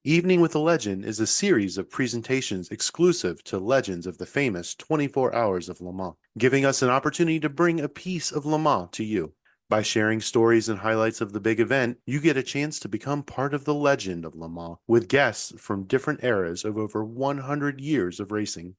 Evening with a Legend is a series of presentations exclusive to legends of the famous 24 Hours of Le Mans, giving us an opportunity to bring a piece of Le Mans to you. By sharing stories and highlights of the big event, you get a chance to become part of the legend of Le Mans with guests from different eras of over 100 years of racing.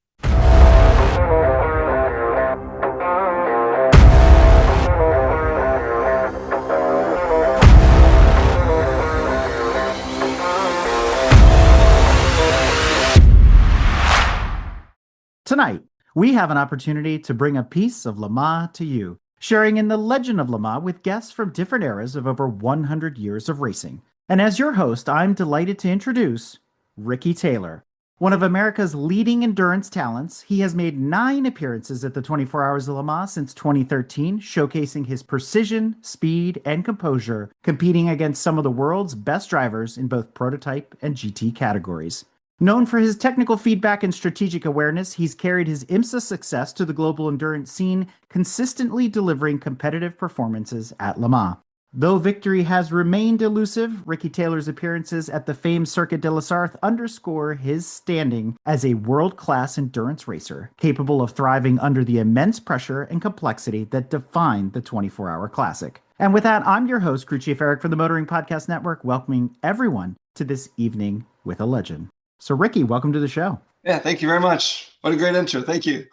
Tonight, we have an opportunity to bring a piece of Le Mans to you, sharing in the legend of Le Mans with guests from different eras of over 100 years of racing. And as your host, I'm delighted to introduce Ricky Taylor. One of America's leading endurance talents, he has made 9 appearances at the 24 Hours of Le Mans since 2013, showcasing his precision, speed, and composure, competing against some of the world's best drivers in both prototype and GT categories. Known for his technical feedback and strategic awareness, he's carried his IMSA success to the global endurance scene, consistently delivering competitive performances at Le Mans. Though victory has remained elusive, Ricky Taylor's appearances at the famed Circuit de la Sarthe underscore his standing as a world-class endurance racer, capable of thriving under the immense pressure and complexity that define the 24-hour classic. And with that, I'm your host, Crew Chief Eric from the Motoring Podcast Network, welcoming everyone to this Evening with a Legend. So, Ricky, welcome to the show. Yeah, thank you very much. What a great intro. Thank you.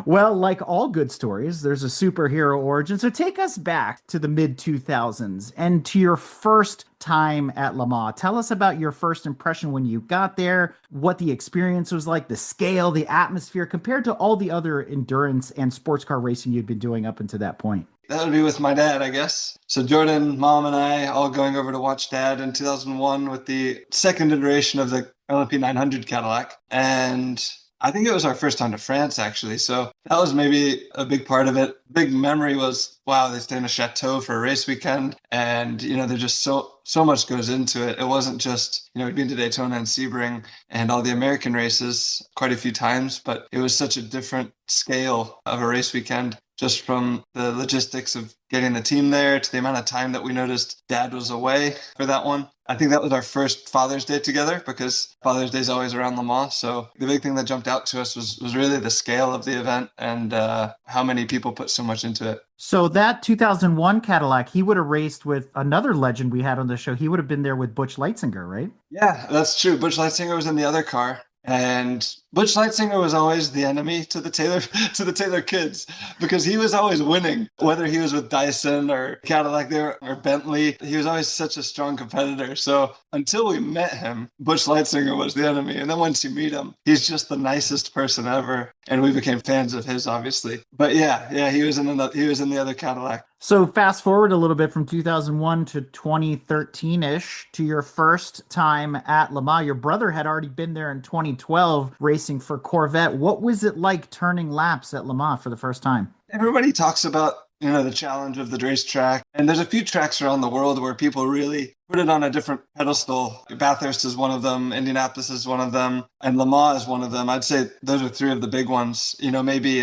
Well, like all good stories, there's a superhero origin. So take us back to the mid-2000s and to your first time at Le Mans. Tell us about your first impression when you got there, what the experience was like, the scale, the atmosphere, compared to all the other endurance and sports car racing you'd been doing up until that point. That would be with my dad, I guess. So Jordan, Mom, and I all going over to watch Dad in 2001 with the second iteration of the LMP900 Cadillac. And I think it was our first time to France, actually. So that was maybe a big part of it. Big memory was, wow, they stay in a chateau for a race weekend. And, there's just so much goes into it. It wasn't just, we'd been to Daytona and Sebring and all the American races quite a few times, but it was such a different scale of a race weekend, just from the logistics of getting the team there to the amount of time that we noticed Dad was away for that one. I think that was our first Father's Day together, because Father's Day is always around Le Mans. So the big thing that jumped out to us was really the scale of the event and how many people put so much into it. So that 2001 Cadillac, he would have raced with another legend we had on the show. He would have been there with Butch Leitzinger, right? Yeah, that's true. Butch Leitzinger was in the other car. And Butch Leitzinger was always the enemy to the Taylor kids, because he was always winning, whether he was with Dyson or Cadillac there or Bentley. He was always such a strong competitor. So until we met him, Butch Leitzinger was the enemy. And then once you meet him, he's just the nicest person ever. And we became fans of his, obviously. But yeah, he was in the other Cadillac. So fast forward a little bit from 2001 to 2013-ish to your first time at Le Mans. Your brother had already been there in 2012 racing for Corvette. What was it like turning laps at Le Mans for the first time? Everybody talks about, the challenge of the racetrack. And there's a few tracks around the world where people really put it on a different pedestal. Bathurst is one of them. Indianapolis is one of them. And Le Mans is one of them. I'd say those are 3 of the big ones. Maybe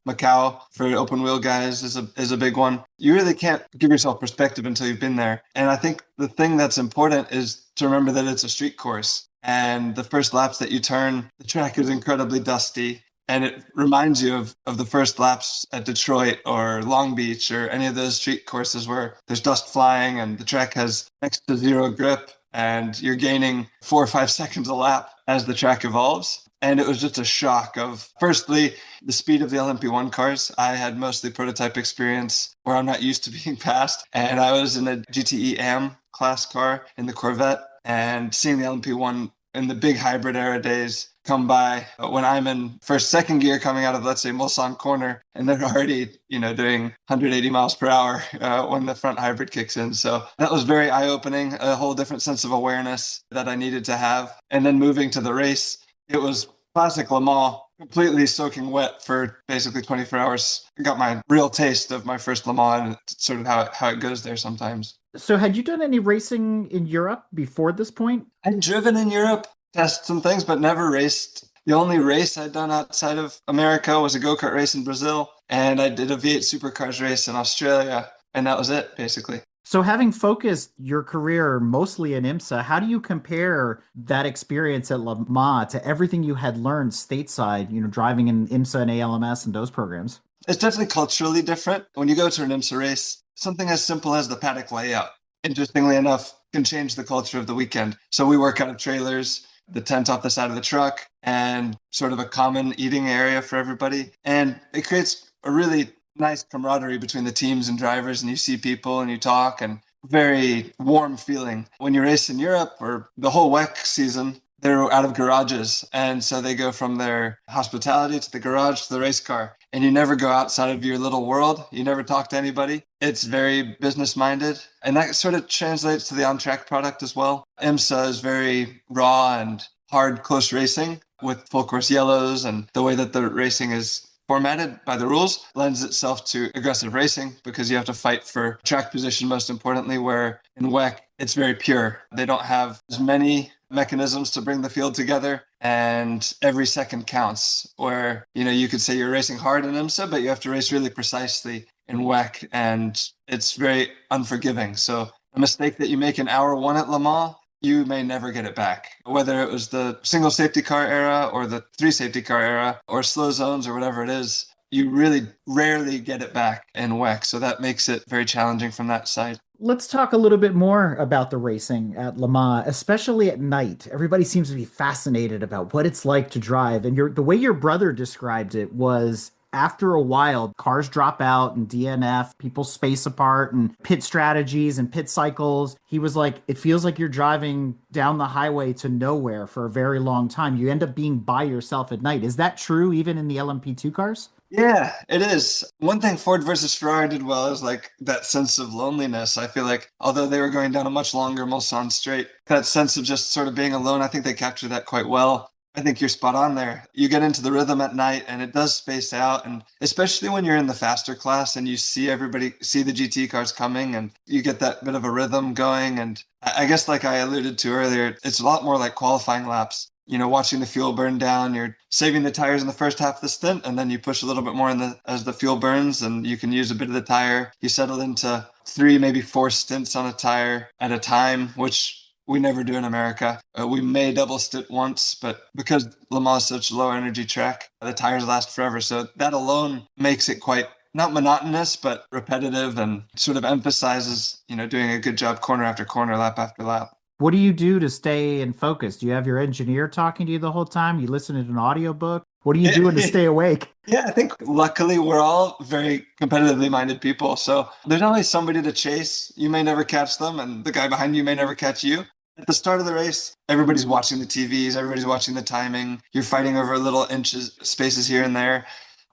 Macau for open wheel guys is a big one. You really can't give yourself perspective until you've been there. And I think the thing that's important is to remember that it's a street course. And the first laps that you turn, the track is incredibly dusty. And it reminds you of the first laps at Detroit or Long Beach or any of those street courses where there's dust flying and the track has next to zero grip and you're gaining 4 or 5 seconds a lap as the track evolves. And it was just a shock of, firstly, the speed of the LMP1 cars. I had mostly prototype experience where I'm not used to being passed. And I was in a GTE AM class car in the Corvette, and seeing the LMP1 in the big hybrid era days come by when I'm in second gear coming out of, let's say, Mulsanne corner, and they're already, doing 180 miles per hour when the front hybrid kicks in. So that was very eye-opening, a whole different sense of awareness that I needed to have. And then moving to the race, it was classic Le Mans, completely soaking wet for basically 24 hours. I got my real taste of my first Le Mans, and it's sort of how it goes there sometimes. So had you done any racing in Europe before this point? I'd driven in Europe, tested some things, but never raced. The only race I'd done outside of America was a go-kart race in Brazil, and I did a V8 Supercars race in Australia, and that was it, basically. So, having focused your career mostly in IMSA, how do you compare that experience at Le Mans to everything you had learned stateside, driving in IMSA and ALMS and those programs? It's definitely culturally different. When you go to an IMSA race, something as simple as the paddock layout, interestingly enough, can change the culture of the weekend. So we work out of trailers, the tent off the side of the truck, and sort of a common eating area for everybody. And it creates a really nice camaraderie between the teams and drivers, and you see people and you talk, and very warm feeling. When you race in Europe or the whole WEC season, they're out of garages. And so they go from their hospitality to the garage to the race car. And you never go outside of your little world. You never talk to anybody. It's very business minded. And that sort of translates to the on track product as well. IMSA is very raw and hard, close racing with full course yellows, and the way that the racing is formatted by the rules lends itself to aggressive racing because you have to fight for track position, most importantly, where in WEC, it's very pure. They don't have as many mechanisms to bring the field together, and every second counts, where, you could say you're racing hard in IMSA, but you have to race really precisely in WEC, and it's very unforgiving. So a mistake that you make in hour one at Le Mans, you may never get it back. Whether it was the single safety car era or the 3 safety car era or slow zones or whatever it is, you really rarely get it back in WEC. So that makes it very challenging from that side. Let's talk a little bit more about the racing at Le Mans, especially at night. Everybody seems to be fascinated about what it's like to drive. And the way your brother described it was, after a while, cars drop out and DNF, people space apart, and pit strategies and pit cycles. He was like, it feels like you're driving down the highway to nowhere for a very long time. You end up being by yourself at night. Is that true even in the LMP2 cars? Yeah, it is. One thing Ford versus Ferrari did well is like that sense of loneliness. I feel like although they were going down a much longer Mulsanne straight, that sense of just sort of being alone, I think they captured that quite well. I think you're spot on there. You get into the rhythm at night and it does space out. And especially when you're in the faster class and you see everybody see the GT cars coming and you get that bit of a rhythm going. And I guess like I alluded to earlier, it's a lot more like qualifying laps. Watching the fuel burn down, you're saving the tires in the first half of the stint, and then you push a little bit more as the fuel burns, and you can use a bit of the tire. You settle into 3, maybe 4 stints on a tire at a time, which we never do in America. We may double stint once, but because Le Mans is such a low energy track, the tires last forever. So that alone makes it quite not monotonous, but repetitive, and sort of emphasizes, doing a good job corner after corner, lap after lap. What do you do to stay in focus? Do you have your engineer talking to you the whole time? You listen to an audiobook? What are you doing to stay awake? Yeah, I think luckily we're all very competitively minded people. So there's always somebody to chase. You may never catch them, and the guy behind you may never catch you. At the start of the race, everybody's watching the TVs, everybody's watching the timing. You're fighting over little inches, spaces here and there.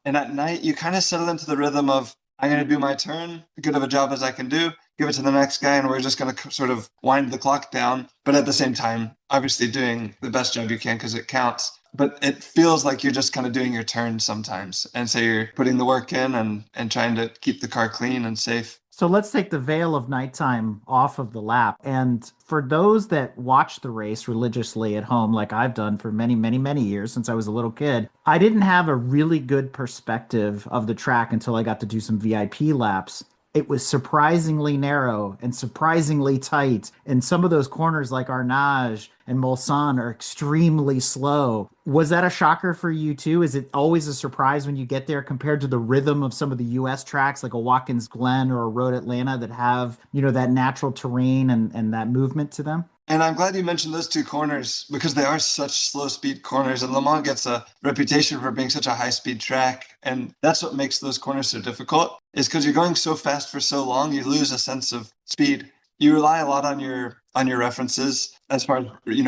And at night, you kind of settle into the rhythm of, I'm going to do my turn, good of a job as I can do, give it to the next guy, and we're just going to sort of wind the clock down. But at the same time, obviously doing the best job you can because it counts. But it feels like you're just kind of doing your turn sometimes. And so you're putting the work in and trying to keep the car clean and safe. So let's take the veil of nighttime off of the lap. And for those that watch the race religiously at home, like I've done for many, many, many years since I was a little kid, I didn't have a really good perspective of the track until I got to do some VIP laps. It was surprisingly narrow and surprisingly tight. And some of those corners like Arnage and Mulsanne are extremely slow. Was that a shocker for you too? Is it always a surprise when you get there compared to the rhythm of some of the US tracks like a Watkins Glen or a Road Atlanta that have, that natural terrain and that movement to them? And I'm glad you mentioned those 2 corners because they are such slow speed corners, and Le Mans gets a reputation for being such a high speed track. And that's what makes those corners so difficult, is because you're going so fast for so long, you lose a sense of speed. You rely a lot on your references as far as,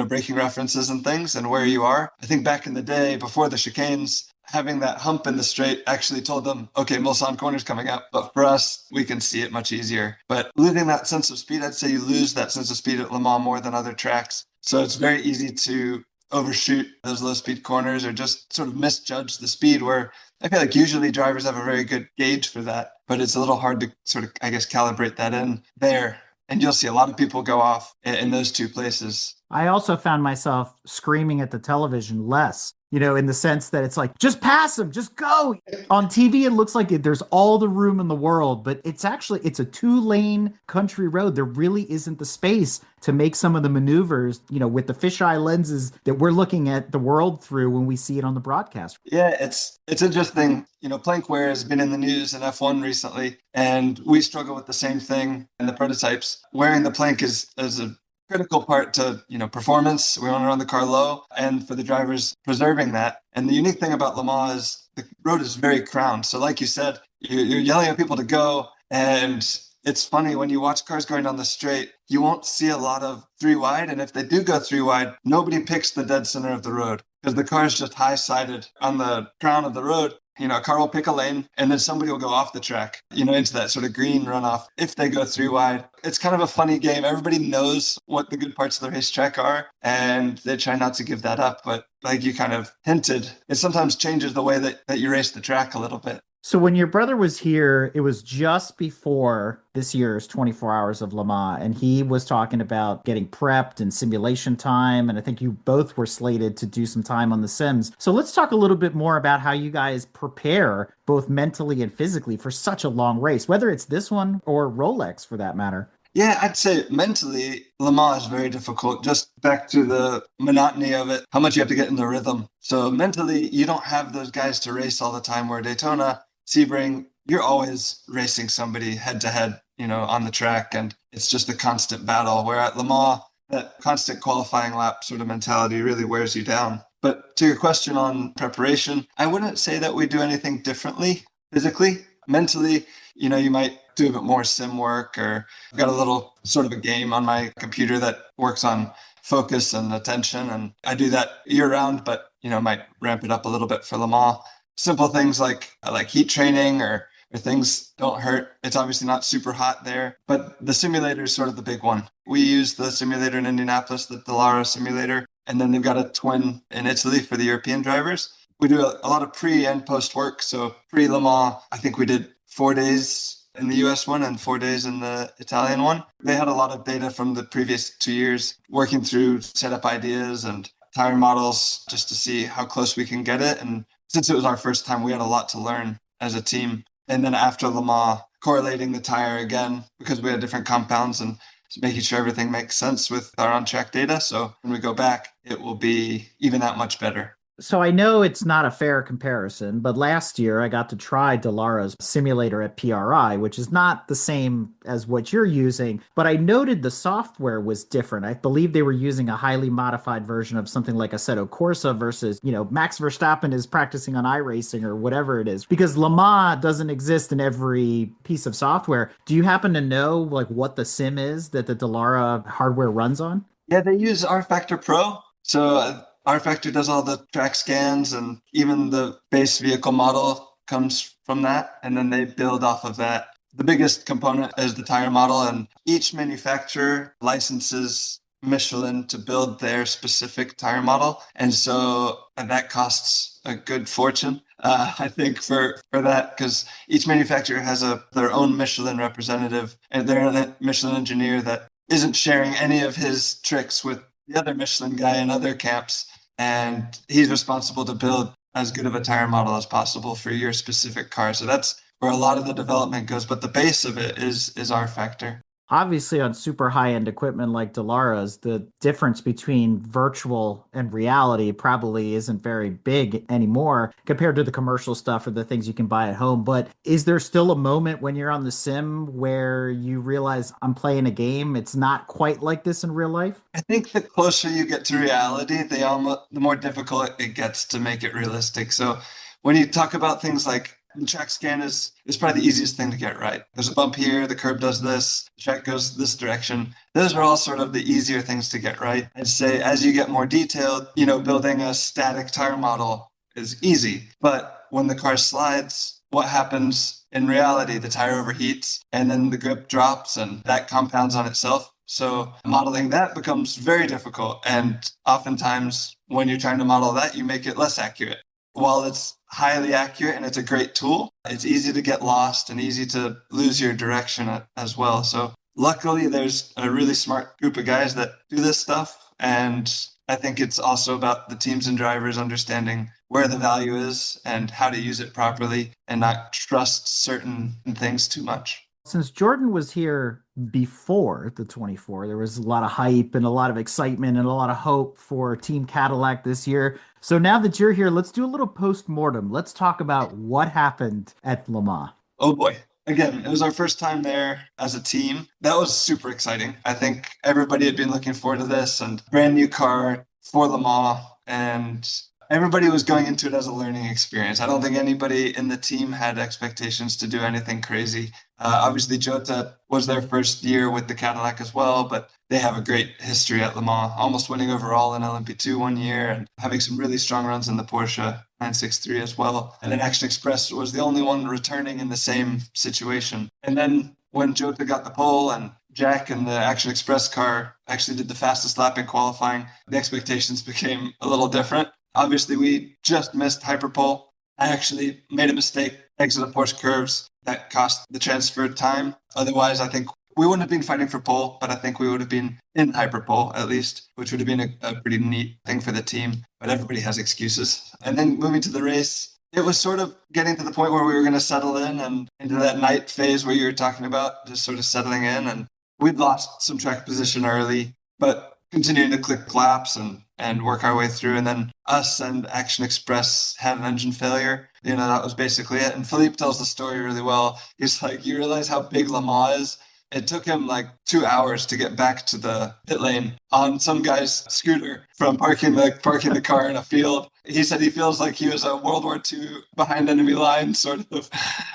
braking references and things and where you are. I think back in the day before the chicanes, having that hump in the straight actually told them, okay, Mulsanne corner's coming up. But for us, we can see it much easier. But losing that sense of speed, I'd say you lose that sense of speed at Le Mans more than other tracks. So it's very easy to overshoot those low speed corners or just sort of misjudge the speed, where I feel like usually drivers have a very good gauge for that. But it's a little hard to sort of, I guess, calibrate that in there. And you'll see a lot of people go off in those 2 places. I also found myself screaming at the television less, in the sense that it's like, just pass him, just go. On TV, it looks like there's all the room in the world, but it's a two-lane country road. There really isn't the space to make some of the maneuvers, with the fisheye lenses that we're looking at the world through when we see it on the broadcast. Yeah, it's interesting. Plank wear has been in the news in F1 recently, and we struggle with the same thing in the prototypes. Wearing the plank is a critical part to performance. We want to run the car low, and for the drivers preserving that. And the unique thing about Le Mans is the road is very crowned. So like you said, you're yelling at people to go, and it's funny when you watch cars going down the straight, you won't see a lot of three wide. And if they do go three wide, nobody picks the dead center of the road because the car is just high-sided on the crown of the road. A car will pick a lane and then somebody will go off the track, into that sort of green runoff if they go three wide. It's kind of a funny game. Everybody knows what the good parts of the racetrack are and they try not to give that up. But like you kind of hinted, it sometimes changes the way that you race the track a little bit. So when your brother was here, it was just before this year's 24 Hours of Le Mans, and he was talking about getting prepped and simulation time, and I think you both were slated to do some time on the sims. So let's talk a little bit more about how you guys prepare both mentally and physically for such a long race, whether it's this one or Rolex for that matter. Yeah, I'd say mentally, Le Mans is very difficult. Just back to the monotony of it, how much you have to get in the rhythm. So mentally, you don't have those guys to race all the time, where Daytona, Sebring, you're always racing somebody head to head, on the track, and it's just a constant battle. Where at Le Mans, that constant qualifying lap sort of mentality really wears you down. But to your question on preparation, I wouldn't say that we do anything differently physically. Mentally, you might do a bit more sim work, or I've got a little sort of a game on my computer that works on focus and attention, and I do that year round, but might ramp it up a little bit for Le Mans. Simple things like heat training or things don't hurt. It's obviously not super hot there, but the simulator is sort of the big one. We use the simulator in Indianapolis, the Dallara simulator, and then they've got a twin in Italy for the European drivers. We do a lot of pre and post work. So pre-Le Mans, I think we did 4 days in the US one and 4 days in the Italian one. They had a lot of data from the previous 2 years, working through setup ideas and tire models just to see how close we can get it. And since it was our first time, we had a lot to learn as a team. And then after Le Mans, correlating the tire again, because we had different compounds, and making sure everything makes sense with our on-track data. So when we go back, it will be even that much better. So I know it's not a fair comparison, but last year I got to try Dallara's simulator at PRI, which is not the same as what you're using, but I noted the software was different. I believe they were using a highly modified version of something like Assetto Corsa versus, Max Verstappen is practicing on iRacing or whatever it is, because Le Mans doesn't exist in every piece of software. Do you happen to know what the sim is that the Dallara hardware runs on? Yeah, they use rFactor Pro. So rFactor does all the track scans, and even the base vehicle model comes from that, and then they build off of that. The biggest component is the tire model, and each manufacturer licenses Michelin to build their specific tire model, and that costs a good fortune, I think, for that, because each manufacturer has their own Michelin representative and their Michelin engineer that isn't sharing any of his tricks with the other Michelin guy in other camps. And he's responsible to build as good of a tire model as possible for your specific car. So that's where a lot of the development goes. But the base of it is rFactor. Obviously, on super high-end equipment like Dallara's, the difference between virtual and reality probably isn't very big anymore compared to the commercial stuff or the things you can buy at home. But is there still a moment when you're on the sim where you realize I'm playing a game? It's not quite like this in real life? I think the closer you get to reality, the more difficult it gets to make it realistic. So when you talk about things like the track scan is probably the easiest thing to get right. There's a bump here, the curb does this, the track goes this direction. Those are all sort of the easier things to get right. I'd say as you get more detailed, building a static tire model is easy. But when the car slides, what happens in reality? The tire overheats and then the grip drops, and that compounds on itself. So modeling that becomes very difficult. And oftentimes when you're trying to model that, you make it less accurate. While it's highly accurate and it's a great tool, it's easy to get lost and easy to lose your direction as well. So luckily, there's a really smart group of guys that do this stuff. And I think it's also about the teams and drivers understanding where the value is and how to use it properly and not trust certain things too much. Since Jordan was here before the 24, there was a lot of hype and a lot of excitement and a lot of hope for Team Cadillac this year. So now that you're here, let's do a little post-mortem. Let's talk about what happened at Le Mans. Oh boy. Again, it was our first time there as a team. That was super exciting. I think everybody had been looking forward to this and brand new car for Le Mans, and everybody was going into it as a learning experience. I don't think anybody in the team had expectations to do anything crazy. Obviously, Jota was their first year with the Cadillac as well, but they have a great history at Le Mans, almost winning overall in LMP2 one year and having some really strong runs in the Porsche 963 as well. And then Action Express was the only one returning in the same situation. And then when Jota got the pole and Jack and the Action Express car actually did the fastest lap in qualifying, the expectations became a little different. Obviously, we just missed Hyperpole. I actually made a mistake, exited Porsche curves that cost the transfer time. Otherwise, I think we wouldn't have been fighting for pole, but I think we would have been in Hyperpole at least, which would have been a pretty neat thing for the team. But everybody has excuses. And then moving to the race, it was sort of getting to the point where we were going to settle in and into that night phase where you were talking about, just sort of settling in. And we'd lost some track position early, but continuing to click laps and work our way through. And then us and Action Express had an engine failure. That was basically it. And Filipe tells the story really well. He's like, you realize how big Le Mans is? It took him like 2 hours to get back to the pit lane on some guy's scooter from parking the car in a field. He said he feels like he was a World War II behind enemy lines, sort of,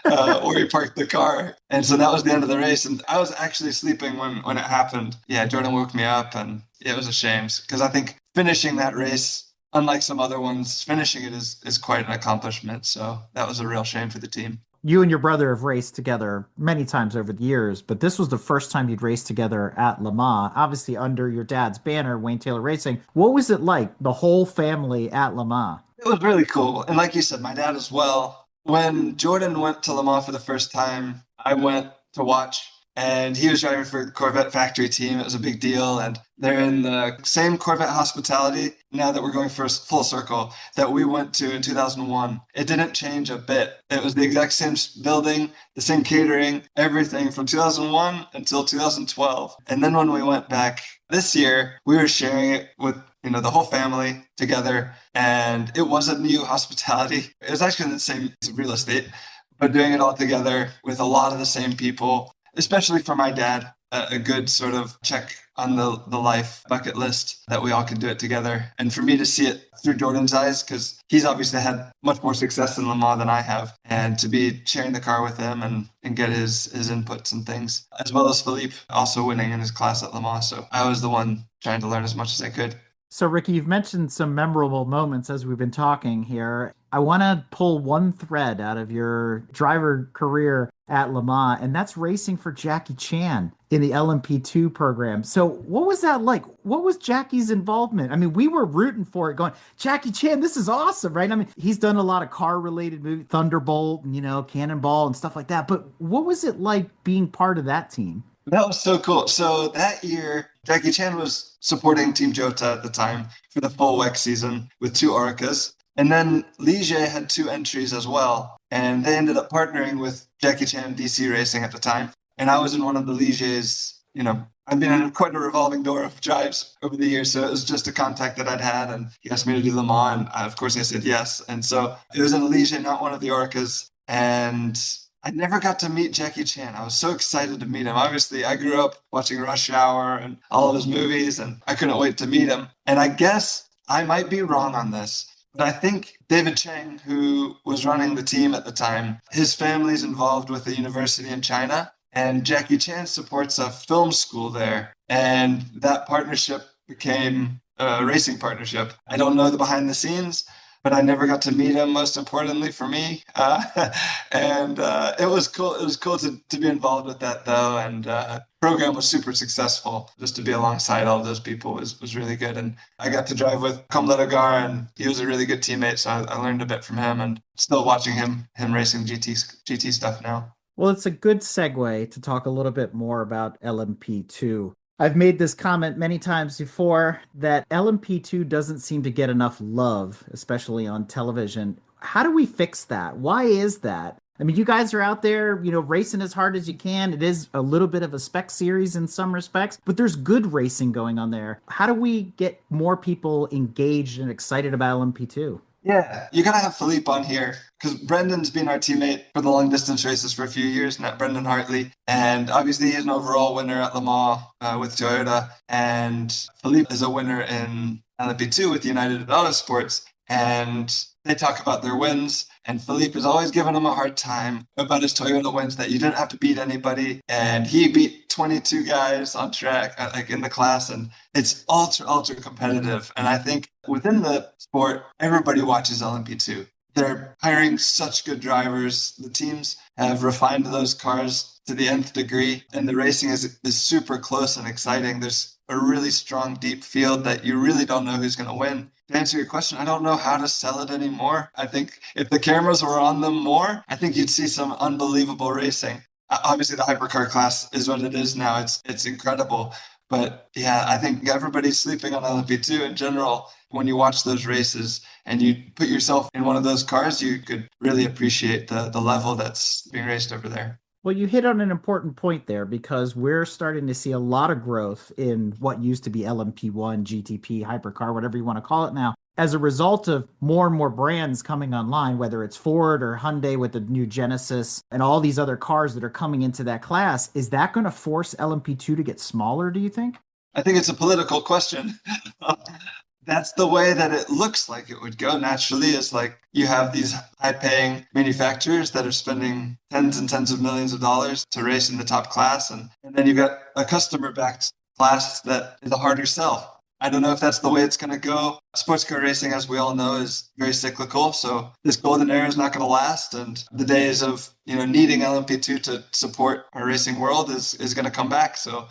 where he parked the car. And so that was the end of the race. And I was actually sleeping when it happened. Yeah, Jordan woke me up, and it was a shame because I think finishing that race, unlike some other ones, finishing it is quite an accomplishment. So that was a real shame for the team. You and your brother have raced together many times over the years, but this was the first time you'd raced together at Le Mans, obviously under your dad's banner, Wayne Taylor Racing. What was it like, the whole family at Le Mans? It was really cool. And like you said, my dad as well. When Jordan went to Le Mans for the first time, I went to watch. And he was driving for the Corvette factory team. It was a big deal. And they're in the same Corvette hospitality now that we're going for a full circle that we went to in 2001. It didn't change a bit. It was the exact same building, the same catering, everything from 2001 until 2012. And then when we went back this year, we were sharing it with the whole family together. And it was a new hospitality. It was actually the same real estate, but doing it all together with a lot of the same people. Especially for my dad, a good sort of check on the life bucket list that we all could do it together. And for me to see it through Jordan's eyes, because he's obviously had much more success in Le Mans than I have, and to be sharing the car with him and get his inputs and things, as well as Filipe also winning in his class at Le Mans. So I was the one trying to learn as much as I could. So, Ricky, you've mentioned some memorable moments as we've been talking here. I want to pull one thread out of your driver career at Le Mans, and that's racing for Jackie Chan in the LMP2 program. So what was that like? What was Jackie's involvement? I mean, we were rooting for it going, Jackie Chan, this is awesome, right? I mean, he's done a lot of car-related movies, Thunderbolt, and, Cannonball and stuff like that. But what was it like being part of that team? That was so cool. So that year, Jackie Chan was supporting Team Jota at the time for the full WEC season with 2 Orcas. And then Ligier had 2 entries as well. And they ended up partnering with Jackie Chan DC Racing at the time. And I was in one of the Ligier's, I've been in quite a revolving door of drives over the years. So it was just a contact that I'd had. And he asked me to do Le Mans. And of course I said yes. And so it was in a Ligier, not one of the Orcas. And I never got to meet Jackie Chan. I was so excited to meet him. Obviously, I grew up watching Rush Hour and all of his movies, and I couldn't wait to meet him. And I guess I might be wrong on this, but I think David Cheng, who was running the team at the time, his family's involved with a university in China, and Jackie Chan supports a film school there. And that partnership became a racing partnership. I don't know the behind the scenes, but I never got to meet him, most importantly for me. And it was cool. It was cool to be involved with that, though. And program was super successul. Just to be alongside all of those people was really good. And I got to drive with Comledogar, and he was a really good teammate. So I learned a bit from him, and still watching him racing GT stuff now. Well, it's a good segue to talk a little bit more about LMP2. I've made this comment many times before that LMP2 doesn't seem to get enough love, especially on television. How do we fix that? Why is that? I mean, you guys are out there, racing as hard as you can. It is a little bit of a spec series in some respects, but there's good racing going on there. How do we get more people engaged and excited about LMP2? Yeah, you gotta have Filipe on here because Brendan's been our teammate for the long distance races for a few years now, Brendan Hartley. And obviously, he's an overall winner at Le Mans with Toyota. And Filipe is a winner in LMP2 with United Autosports. And they talk about their wins. And Filipe is always giving him a hard time about his Toyota wins that you didn't have to beat anybody. And he beat 22 guys on track, like in the class. And it's ultra competitive. And I think within the sport, everybody watches LMP2. They're hiring such good drivers. The teams have refined those cars to the nth degree. And the racing is super close and exciting. There's a really strong, deep field that you really don't know who's going to win. To answer your question, I don't know how to sell it anymore. I think if the cameras were on them more, I think you'd see some unbelievable racing. Obviously, the hypercar class is what it is now. It's incredible. But yeah, I think everybody's sleeping on LMP2 in general. When you watch those races and you put yourself in one of those cars, you could really appreciate the level that's being raced over there. Well, you hit on an important point there because we're starting to see a lot of growth in what used to be LMP1, GTP, hypercar, whatever you want to call it now, as a result of more and more brands coming online, whether it's Ford or Hyundai with the new Genesis and all these other cars that are coming into that class. Is that going to force LMP2 to get smaller, do you think? I think it's a political question. That's the way that it looks like it would go naturally, is like you have these high-paying manufacturers that are spending tens and tens of millions of dollars to race in the top class. And then you've got a customer-backed class that is a harder sell. I don't know if that's the way it's going to go. Sports car racing, as we all know, is very cyclical. So this golden era is not going to last. And the days of needing LMP2 to support our racing world is going to come back. So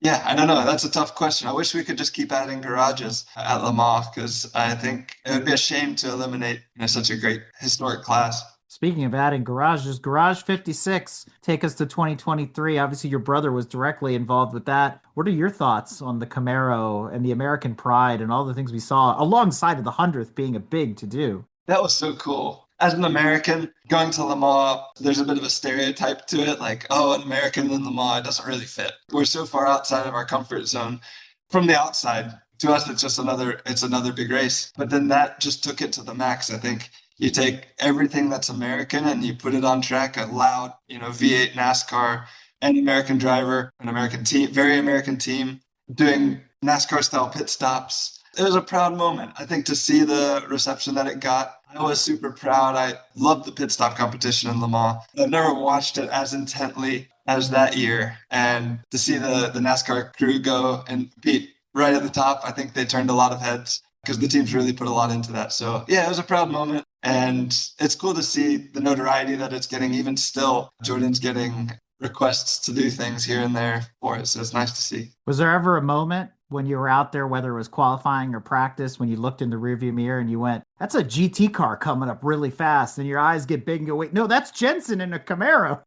yeah, I don't know. That's a tough question. I wish we could just keep adding garages at Le Mans because I think it would be a shame to eliminate such a great historic class. Speaking of adding garages, Garage 56, take us to 2023. Obviously, your brother was directly involved with that. What are your thoughts on the Camaro and the American Pride and all the things we saw alongside of the 100th being a big to-do? That was so cool. As an American, going to Le Mans, there's a bit of a stereotype to it, like, oh, an American in Le Mans, it doesn't really fit. We're so far outside of our comfort zone. From the outside, to us, it's another big race. But then that just took it to the max. I think you take everything that's American and you put it on track, a loud, V8 NASCAR, an American driver, an American team, very American team, doing NASCAR-style pit stops. It was a proud moment, I think, to see the reception that it got. I was super proud. I loved the pit stop competition in Le Mans. I've never watched it as intently as that year. And to see the NASCAR crew go and compete right at the top, I think they turned a lot of heads because the teams really put a lot into that. So yeah, it was a proud moment. And it's cool to see the notoriety that it's getting. Even still, Jordan's getting requests to do things here and there for it. So it's nice to see. Was there ever a moment when you were out there, whether it was qualifying or practice, when you looked in the rearview mirror and you went, that's a GT car coming up really fast, and your eyes get big and go, wait, no, that's Jensen in a Camaro.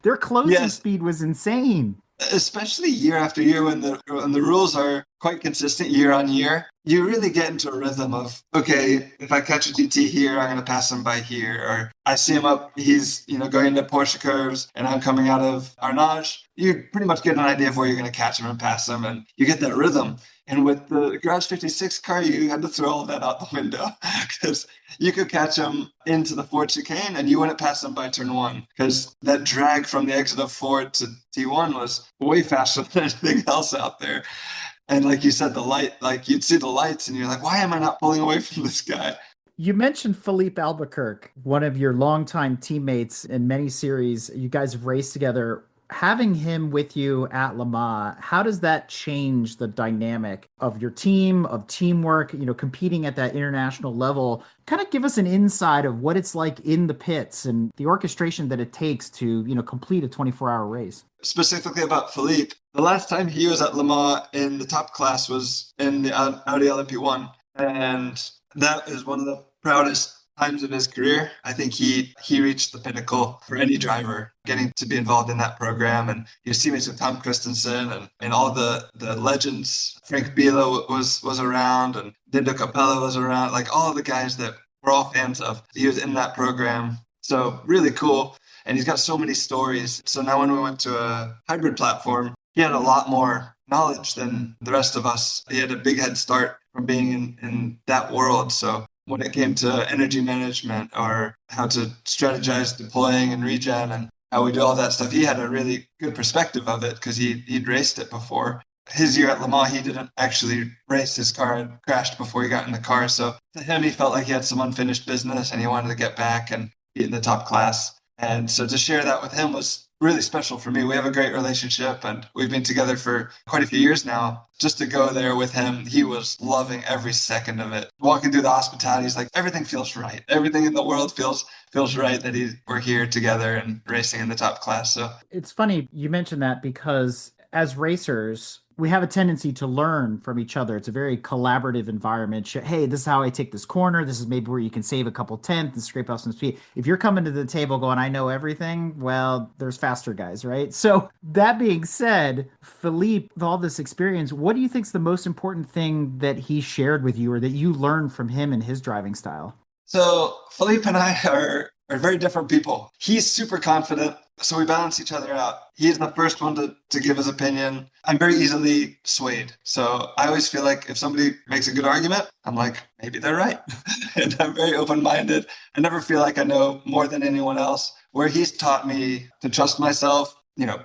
Their closing speed was insane. Especially year after year when the rules are quite consistent year on year, you really get into a rhythm of, okay, if I catch a GT here, I'm going to pass him by here. Or I see him up, he's going into Porsche curves and I'm coming out of Arnage. You pretty much get an idea of where you're going to catch him and pass him, and you get that rhythm. And with the Garage 56 car, you had to throw all that out the window because you could catch him into the Ford chicane and you wouldn't pass him by turn one because that drag from the exit of Ford to T1 was way faster than anything else out there. And like you said, the light, like you'd see the lights and you're like, why am I not pulling away from this guy? You mentioned Filipe Albuquerque, one of your longtime teammates in many series. You guys have raced together. Having him with you at Le Mans, how does that change the dynamic of your team, of teamwork, competing at that international level? Kind of give us an insight of what it's like in the pits and the orchestration that it takes to, complete a 24-hour race. Specifically about Filipe, the last time he was at Le Mans in the top class was in the Audi LMP1. And that is one of the proudest times of his career. I think he reached the pinnacle for any driver, getting to be involved in that program. And your teammates with Tom Christensen and all the legends. Frank Biela was around, and Dindo Capella was around, like all the guys that we're all fans of. He was in that program. So really cool. And he's got so many stories. So now when we went to a hybrid platform, he had a lot more knowledge than the rest of us. He had a big head start from being in that world. So when it came to energy management or how to strategize deploying and regen and how we do all that stuff, he had a really good perspective of it because he'd raced it before. His year at Le Mans, he didn't actually race. His car had crashed before he got in the car. So to him, he felt like he had some unfinished business and he wanted to get back and be in the top class. And so to share that with him was really special for me. We have a great relationship and we've been together for quite a few years now. Just to go there with him, he was loving every second of it. Walking through the hospitality, he's like, everything feels right. Everything in the world feels right that we're here together and racing in the top class. So it's funny you mentioned that because as racers, we have a tendency to learn from each other. It's a very collaborative environment. Hey, this is how I take this corner. This is maybe where you can save a couple tenths and scrape off some speed. If you're coming to the table going, I know everything, well, there's faster guys, right? So that being said, Filipe, with all this experience, what do you think is the most important thing that he shared with you or that you learned from him and his driving style? So Filipe and I are very different people. He's super confident, so we balance each other out. He's the first one to give his opinion. I'm very easily swayed. So I always feel like if somebody makes a good argument, I'm like, maybe they're right. And I'm very open-minded. I never feel like I know more than anyone else. Where he's taught me to trust myself,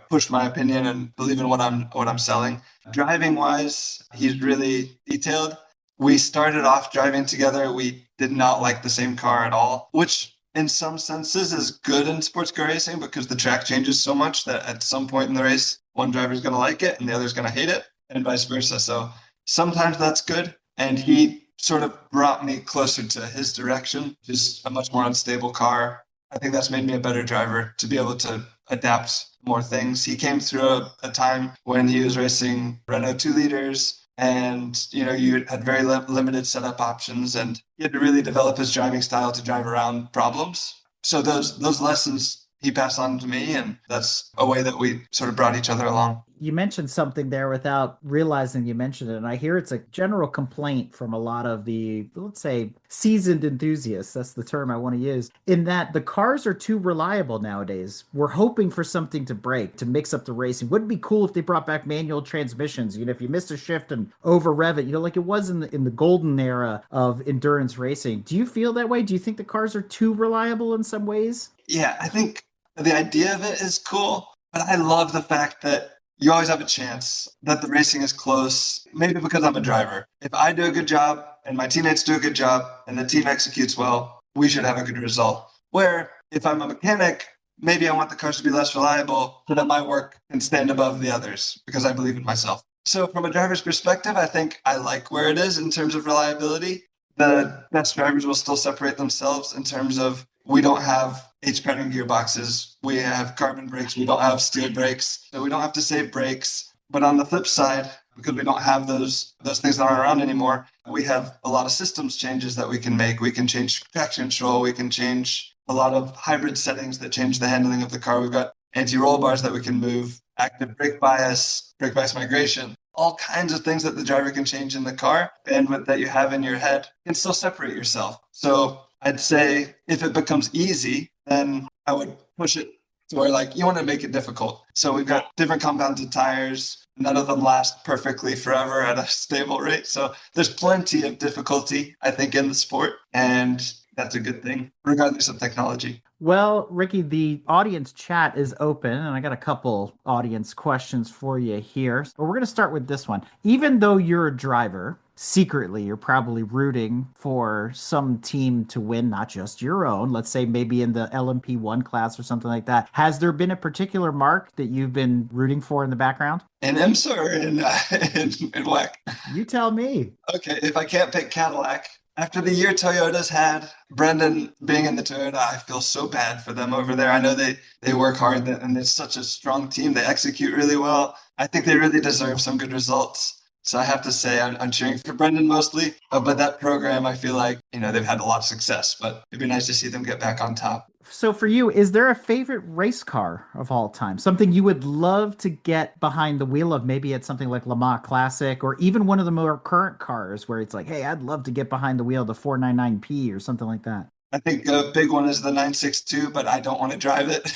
push my opinion and believe in what I'm selling. Driving wise, he's really detailed. We started off driving together. We did not like the same car at all, which in some senses is good in sports car racing because the track changes so much that at some point in the race, one driver is going to like it and the other is going to hate it and vice versa. So sometimes that's good. And he sort of brought me closer to his direction, just a much more unstable car. I think that's made me a better driver to be able to adapt more things. He came through a time when he was racing Renault 2 liters. And, you had very limited setup options and he had to really develop his driving style to drive around problems. So those lessons he passed on to me, and that's a way that we sort of brought each other along. You mentioned something there without realizing you mentioned it. And I hear it's a general complaint from a lot of the, let's say, seasoned enthusiasts. That's the term I want to use. In that the cars are too reliable nowadays. We're hoping for something to break, to mix up the racing. Wouldn't it be cool if they brought back manual transmissions? If you missed a shift and over rev it, like it was in the golden era of endurance racing. Do you feel that way? Do you think the cars are too reliable in some ways? Yeah, I think the idea of it is cool, but I love the fact that you always have a chance that the racing is close, maybe because I'm a driver. If I do a good job and my teammates do a good job and the team executes well, we should have a good result. Where if I'm a mechanic, maybe I want the cars to be less reliable so that my work can stand above the others because I believe in myself. So from a driver's perspective, I think I like where it is in terms of reliability. The best drivers will still separate themselves in terms of we don't have H-pattern gearboxes. We have carbon brakes. We don't have steel brakes. So we don't have to save brakes. But on the flip side, because we don't have those things that aren't around anymore, we have a lot of systems changes that we can make. We can change traction control. We can change a lot of hybrid settings that change the handling of the car. We've got anti-roll bars that we can move, active brake bias migration, all kinds of things that the driver can change in the car. Bandwidth that you have in your head can still separate yourself. So I'd say if it becomes easy, then I would push it to where you want to make it difficult. So we've got different compounded tires. None of them last perfectly forever at a stable rate. So there's plenty of difficulty, I think, in the sport. And that's a good thing, regardless of technology. Well, Ricky, the audience chat is open, and I got a couple audience questions for you here. But we're going to start with this one. Even though you're a driver, secretly, you're probably rooting for some team to win, not just your own. Let's say maybe in the LMP1 class or something like that. Has there been a particular mark that you've been rooting for in the background? In IMSA or in WEC? You tell me. Okay, if I can't pick Cadillac, after the year Toyota's had, Brendan being in the Toyota, I feel so bad for them over there. I know they work hard and it's such a strong team. They execute really well. I think they really deserve some good results. So I have to say I'm cheering for Brendan mostly. But that program, I feel like, they've had a lot of success, but it'd be nice to see them get back on top. So for you, is there a favorite race car of all time? Something you would love to get behind the wheel of, maybe it's something like Le Mans Classic or even one of the more current cars where it's like, hey, I'd love to get behind the wheel of the 499P or something like that. I think a big one is the 962, but I don't want to drive it.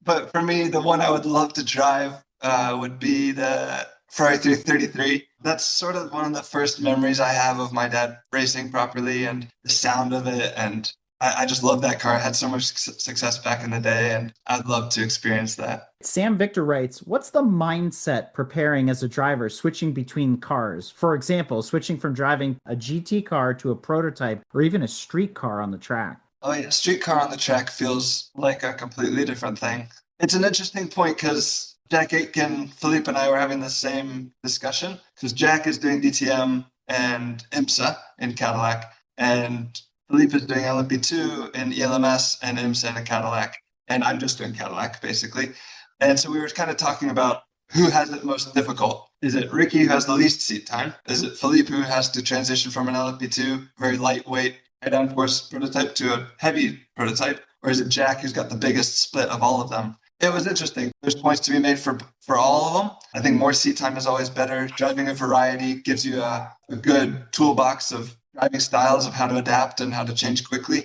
But for me, the one I would love to drive would be the Ferrari 333. That's sort of one of the first memories I have of my dad racing properly and the sound of it. And I just love that car. It had so much success back in the day, and I'd love to experience that. Sam Victor writes, what's the mindset preparing as a driver switching between cars? For example, switching from driving a GT car to a prototype or even a street car on the track. Oh yeah, street car on the track feels like a completely different thing. It's an interesting point because Jack Aitken, Filipe and I were having the same discussion because Jack is doing DTM and IMSA in Cadillac, and Filipe is doing LMP2 in ELMS and IMSA in a Cadillac, and I'm just doing Cadillac basically. And so we were kind of talking about who has it most difficult. Is it Ricky who has the least seat time? Is it Filipe who has to transition from an LMP2, very lightweight, high downforce prototype to a heavy prototype? Or is it Jack who's got the biggest split of all of them? It was interesting. There's points to be made for all of them. I think more seat time is always better. Driving a variety gives you a good toolbox of driving styles of how to adapt and how to change quickly.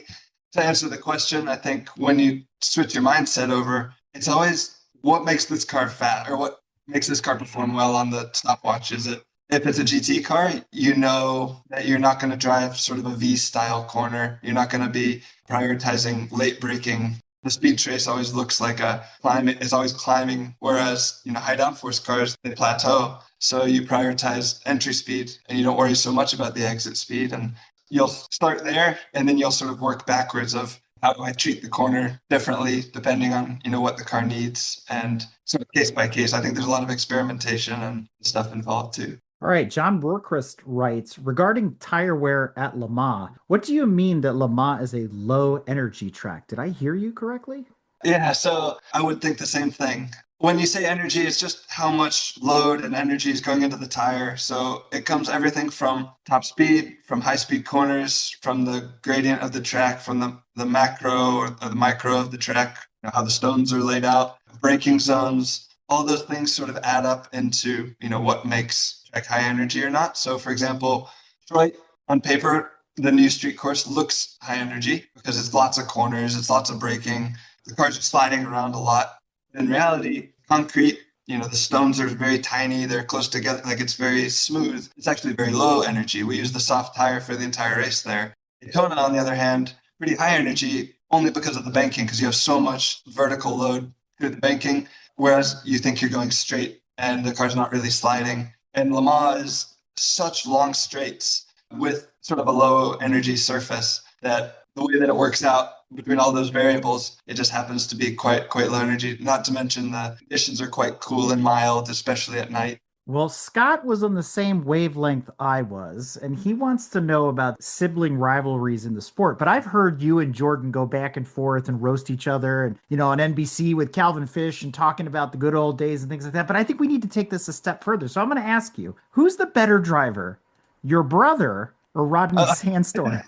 To answer the question, I think when you switch your mindset over, it's always what makes this car fast or what makes this car perform well on the stopwatch. Is it, if it's a GT car, you know that you're not going to drive sort of a V-style corner. You're not going to be prioritizing late braking. The speed trace always looks like a climb. It's always climbing, whereas high downforce cars, they plateau. So you prioritize entry speed and you don't worry so much about the exit speed. And you'll start there and then you'll sort of work backwards of how do I treat the corner differently depending on what the car needs, and sort of case by case. I think there's a lot of experimentation and stuff involved too. All right, John Borchrist writes, regarding tire wear at Le Mans, what do you mean that Le Mans is a low energy track? Did I hear you correctly? Yeah, so I would think the same thing. When you say energy, it's just how much load and energy is going into the tire. So it comes everything from top speed, from high speed corners, from the gradient of the track, from the macro or the micro of the track, how the stones are laid out, braking zones. All those things sort of add up into what makes track high energy or not. So for example, Detroit on paper, the new street course looks high energy because it's lots of corners, it's lots of braking, the cars are sliding around a lot. In reality, concrete, the stones are very tiny, they're close together, like it's very smooth. It's actually very low energy. We use the soft tire for the entire race there. Daytona, on the other hand, pretty high energy only because of the banking, because you have so much vertical load through the banking, whereas you think you're going straight and the car's not really sliding. And Le Mans is such long straights with sort of a low energy surface that the way that it works out between all those variables, it just happens to be quite low energy. Not to mention the conditions are quite cool and mild, especially at night. Well, Scott was on the same wavelength I was, and he wants to know about sibling rivalries in the sport. But I've heard you and Jordan go back and forth and roast each other, and on NBC with Calvin Fish and talking about the good old days and things like that. But I think we need to take this a step further. So I'm going to ask you, who's the better driver, your brother or Rodney Sandstorm?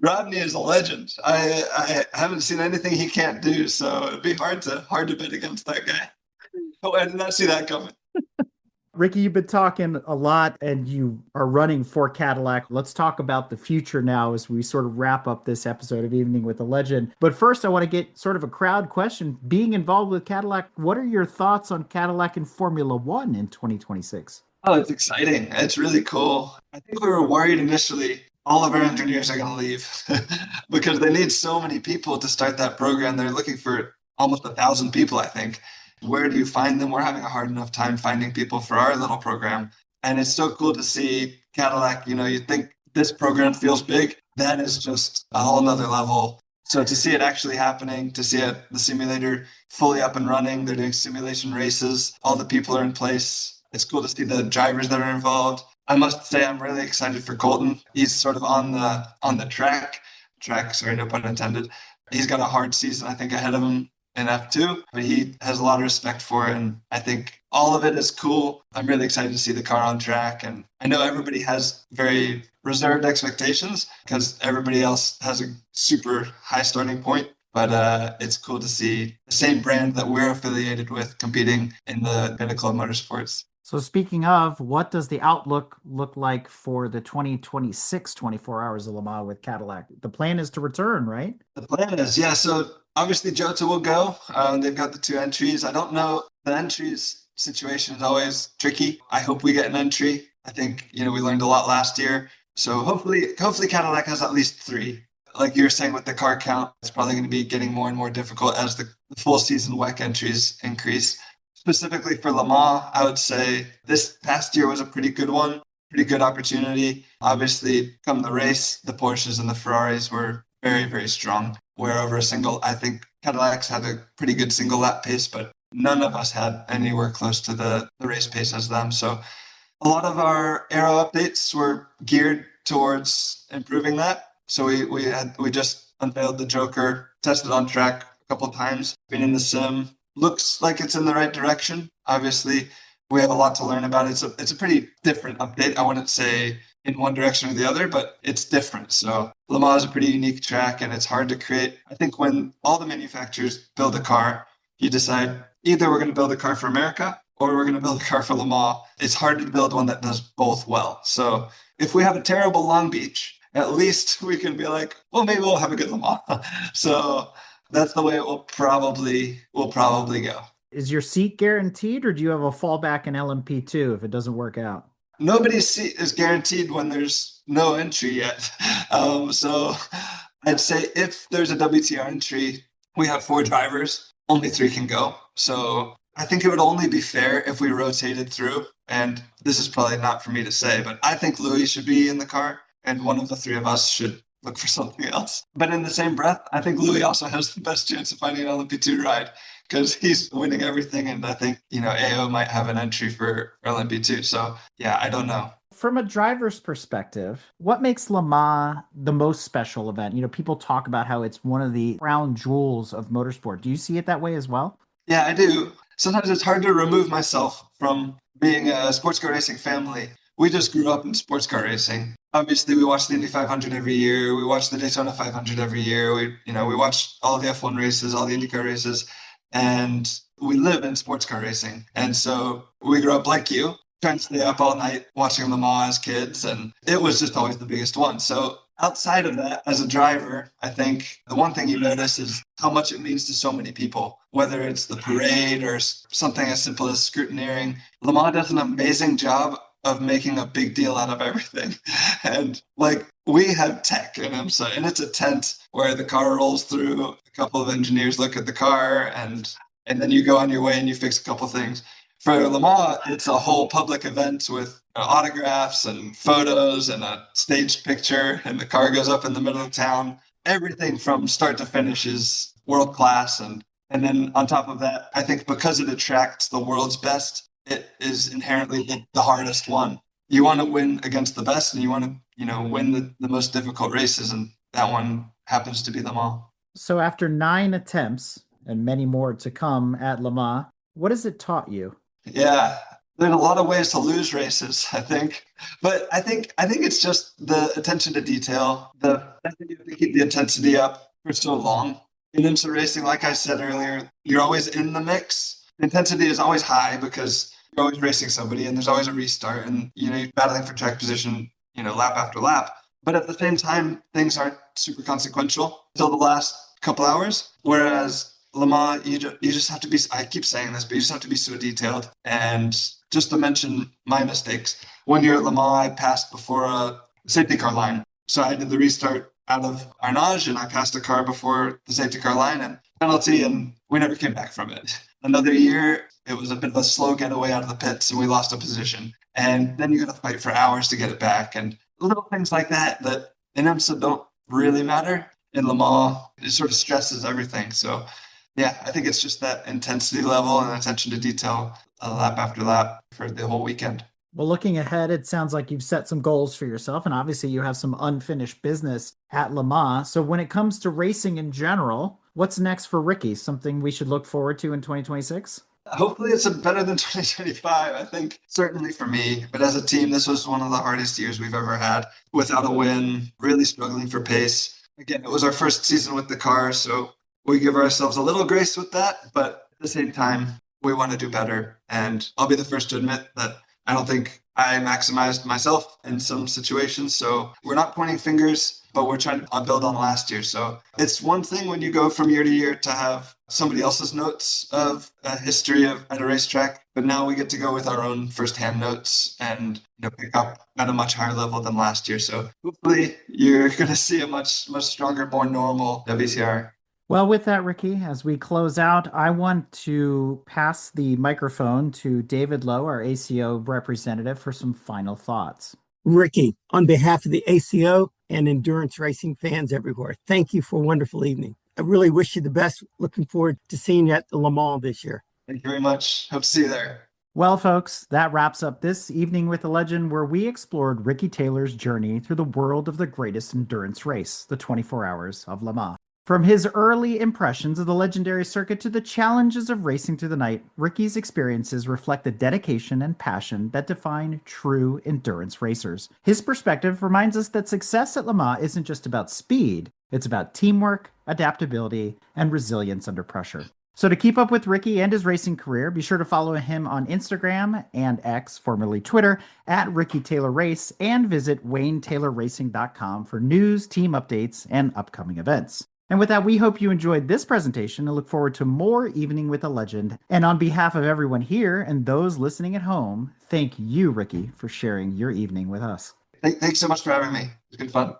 Rodney is a legend. I haven't seen anything he can't do, so it'd be hard to bet against that guy. Oh, I did not see that coming. Ricky, you've been talking a lot and you are running for Cadillac. Let's talk about the future now as we sort of wrap up this episode of Evening with a Legend. But first, I want to get sort of a crowd question. Being involved with Cadillac, what are your thoughts on Cadillac in Formula One in 2026? Oh, it's exciting. It's really cool. I think we were worried initially all of our engineers are going to leave because they need so many people to start that program. They're looking for almost 1,000 people, I think. Where do you find them? We're having a hard enough time finding people for our little program. And it's so cool to see Cadillac. You think this program feels big. That is just a whole nother level. So to see it actually happening, to see the simulator fully up and running, they're doing simulation races, all the people are in place. It's cool to see the drivers that are involved. I must say I'm really excited for Colton. He's sort of on the track, sorry, no pun intended. He's got a hard season, I think, ahead of him. in F2, but he has a lot of respect for it. And I think all of it is cool. I'm really excited to see the car on track. And I know everybody has very reserved expectations because everybody else has a super high starting point. But it's cool to see the same brand that we're affiliated with competing in the pinnacle of motorsports. So speaking of, what does the outlook look like for the 2026 24 Hours of Le Mans with Cadillac? The plan is to return, right? The plan is, yeah. So obviously Jota will go. They've got the 2 entries. I don't know. The entries situation is always tricky. I hope we get an entry. I think, we learned a lot last year. So hopefully Cadillac has at least 3. Like you were saying with the car count, it's probably going to be getting more and more difficult as the full season WEC entries increase. Specifically for Le Mans, I would say this past year was a pretty good one, pretty good opportunity. Obviously, come the race, the Porsches and the Ferraris were very, very strong. Where over I think Cadillacs had a pretty good single lap pace, but none of us had anywhere close to the race pace as them. So a lot of our aero updates were geared towards improving that. So we just unveiled the Joker, tested on track a couple of times, been in the sim. Looks like it's in the right direction. Obviously, we have a lot to learn about it. It's a pretty different update. I wouldn't say in one direction or the other, but it's different. So Le Mans is a pretty unique track, and it's hard to create. I think when all the manufacturers build a car, you decide either we're going to build a car for America or we're going to build a car for Le Mans. It's hard to build one that does both well. So if we have a terrible Long Beach, at least we can be like, well, maybe we'll have a good Le Mans. So that's the way it will probably go. Is your seat guaranteed, or do you have a fallback in LMP2 if it doesn't work out? Nobody's seat is guaranteed when there's no entry yet. So I'd say if there's a WTR entry, we have 4 drivers, only 3 can go. So I think it would only be fair if we rotated through. And this is probably not for me to say, but I think Louis should be in the car, and one of the 3 of us should look for something else. But in the same breath, I think Louis also has the best chance of finding an LMP2 ride because he's winning everything. And I think, AO might have an entry for LMP2. So yeah, I don't know. From a driver's perspective, what makes Le Mans the most special event? People talk about how it's one of the crown jewels of motorsport. Do you see it that way as well? Yeah, I do. Sometimes it's hard to remove myself from being a sports car racing family. We just grew up in sports car racing. Obviously, we watch the Indy 500 every year. We watch the Daytona 500 every year. We watch all the F1 races, all the IndyCar races, and we live in sports car racing. And so we grew up like you, trying to stay up all night watching Le Mans as kids, and it was just always the biggest one. So outside of that, as a driver, I think the one thing you notice is how much it means to so many people, whether it's the parade or something as simple as scrutineering. Le Mans does an amazing job of making a big deal out of everything. And we have tech in IMSA, and it's a tent where the car rolls through, a couple of engineers look at the car, and then you go on your way and you fix a couple things. For Le Mans, it's a whole public event with autographs and photos and a staged picture, and the car goes up in the middle of town. Everything from start to finish is world class. And then on top of that, I think because it attracts the world's best, it is inherently the hardest one. You want to win against the best, and you want to, win the most difficult races, and that one happens to be Le Mans. So after 9 attempts and many more to come at Le Mans, what has it taught you? Yeah, there's a lot of ways to lose races, I think. But I think it's just the attention to detail, the fact that you have to keep the intensity up for so long. In IMSA racing, like I said earlier, you're always in the mix. The intensity is always high because you're always racing somebody, and there's always a restart, and you're battling for track position, lap after lap. But at the same time, things aren't super consequential until the last couple hours. Whereas Le Mans, you just have to be, I keep saying this, but you just have to be so detailed. And just to mention my mistakes, one year at Le Mans, I passed before a safety car line. So I did the restart out of Arnage, and I passed a car before the safety car line and penalty, and we never came back from it. Another year, it was a bit of a slow getaway out of the pits, and we lost a position. And then you got to fight for hours to get it back. And little things like that in IMSA don't really matter. In Le Mans, it sort of stresses everything. So yeah, I think it's just that intensity level and attention to detail, lap after lap for the whole weekend. Well, looking ahead, it sounds like you've set some goals for yourself, and obviously you have some unfinished business at Le Mans. So when it comes to racing in general, What's next for Ricky? Something we should look forward to in 2026? Hopefully it's better than 2025. I think certainly for me, but as a team, this was one of the hardest years we've ever had without a win, really struggling for pace. Again, it was our first season with the car, so we give ourselves a little grace with that, but at the same time, we want to do better. And I'll be the first to admit that I don't think I maximized myself in some situations. So we're not pointing fingers, but we're trying to build on last year. So it's one thing when you go from year to year to have somebody else's notes of a history at a racetrack, but now we get to go with our own firsthand notes and pick up at a much higher level than last year. So hopefully you're going to see a much stronger, more normal WCR. Well, with that, Ricky, as we close out, I want to pass the microphone to David Lowe, our ACO representative, for some final thoughts. Ricky, on behalf of the ACO and endurance racing fans everywhere, thank you for a wonderful evening. I really wish you the best. Looking forward to seeing you at the Le Mans this year. Thank you very much. Hope to see you there. Well, folks, that wraps up this Evening with a Legend, where we explored Ricky Taylor's journey through the world of the greatest endurance race, the 24 Hours of Le Mans. From his early impressions of the legendary circuit to the challenges of racing through the night, Ricky's experiences reflect the dedication and passion that define true endurance racers. His perspective reminds us that success at Le Mans isn't just about speed, it's about teamwork, adaptability, and resilience under pressure. So to keep up with Ricky and his racing career, be sure to follow him on Instagram and X, formerly Twitter, at Ricky Taylor Race, and visit WayneTaylorRacing.com for news, team updates, and upcoming events. And with that, we hope you enjoyed this presentation and look forward to more Evening with a Legend. And on behalf of everyone here and those listening at home, thank you, Ricky, for sharing your evening with us. Thanks so much for having me. It's been fun.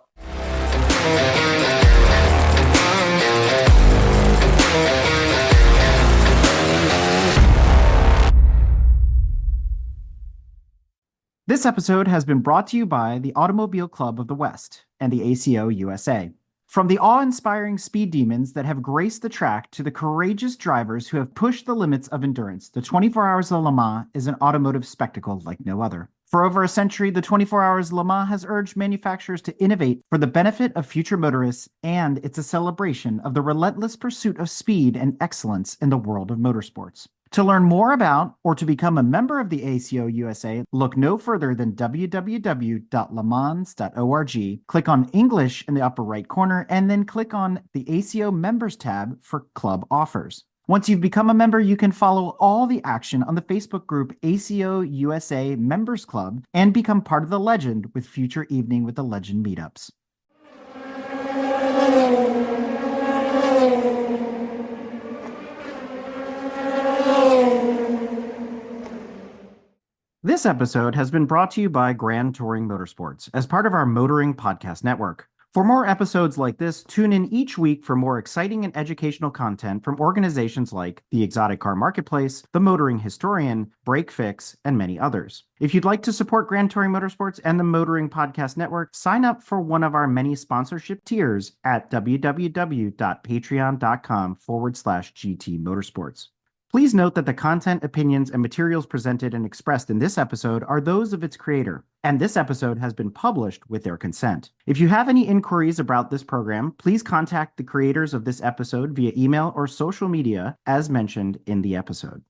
This episode has been brought to you by the Automobile Club of the West and the ACO USA. From the awe-inspiring speed demons that have graced the track to the courageous drivers who have pushed the limits of endurance, the 24 Hours of Le Mans is an automotive spectacle like no other. For over a century, the 24 Hours of Le Mans has urged manufacturers to innovate for the benefit of future motorists, and it's a celebration of the relentless pursuit of speed and excellence in the world of motorsports. To learn more about or to become a member of the ACO USA, look no further than www.lemans.org. Click on English in the upper right corner, and then click on the ACO Members tab for club offers. Once you've become a member, you can follow all the action on the Facebook group ACO USA Members Club and become part of the legend with future Evening with the Legend meetups. This episode has been brought to you by Grand Touring Motorsports as part of our Motoring Podcast Network. For more episodes like this, tune in each week for more exciting and educational content from organizations like the Exotic Car Marketplace, the Motoring Historian, Break Fix, and many others. If you'd like to support Grand Touring Motorsports and the Motoring Podcast Network, sign up for one of our many sponsorship tiers at www.patreon.com/GT Motorsports. Please note that the content, opinions, and materials presented and expressed in this episode are those of its creator, and this episode has been published with their consent. If you have any inquiries about this program, please contact the creators of this episode via email or social media as mentioned in the episode.